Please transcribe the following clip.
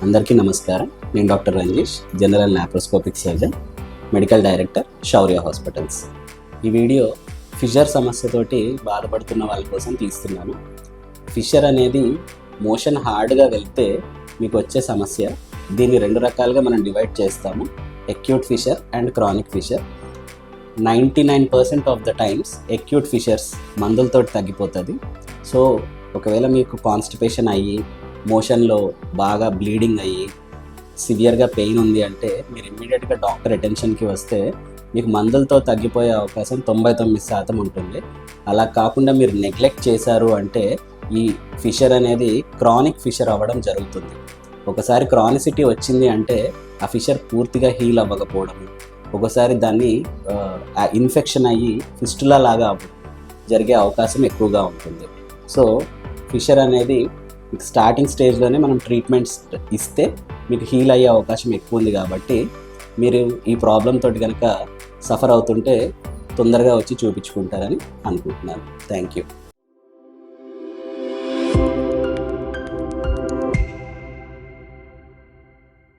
అందరికీ నమస్కారం. నేను doctor Ranjesh, general laparoscopic surgeon, medical director, Shaurya hospitals. ఈ వీడియో ఫిషర్ సమస్యతోటి బాధపడుతున్న వాళ్ళ కోసం తీస్తున్నాను. ఫిషర్ అనేది మోషన్ హార్డ్గా వెళ్తే మీకు వచ్చే సమస్య. దీన్ని రెండు రకాలుగా మనం డివైడ్ చేస్తాము, acute fissure and chronic fissure. 99% of the times acute fissures మందులతో తగ్గిపోతుంది. సో ఒకవేళ మీకు కాన్స్టిపేషన్ అయ్యి మోషన్లో బాగా బ్లీడింగ్ అయ్యి సివియర్గా పెయిన్ ఉంది అంటే మీరు ఇమ్మీడియట్గా డాక్టర్ అటెన్షన్కి వస్తే మీకు మందులతో తగ్గిపోయే అవకాశం 99% ఉంటుంది. అలా కాకుండా మీరు నెగ్లెక్ట్ చేశారు అంటే ఈ ఫిషర్ అనేది క్రానిక్ ఫిషర్ అవ్వడం జరుగుతుంది. ఒకసారి క్రానిసిటీ వచ్చింది అంటే ఆ ఫిషర్ పూర్తిగా హీల్ అవ్వకపోవడం, ఒకసారి దాన్ని ఇన్ఫెక్షన్ అయ్యి ఫిస్టులా లాగా జరిగే అవకాశం ఎక్కువగా ఉంటుంది. సో ఫిషర్ అనేది మీకు స్టార్టింగ్ స్టేజ్లోనే మనం ట్రీట్మెంట్స్ ఇస్తే మీకు హీల్ అయ్యే అవకాశం ఎక్కువ ఉంది. కాబట్టి మీరు ఈ ప్రాబ్లం తోటి కనుక సఫర్ అవుతుంటే తొందరగా వచ్చి చూపించుకుంటారని అనుకుంటున్నాను. Thank you.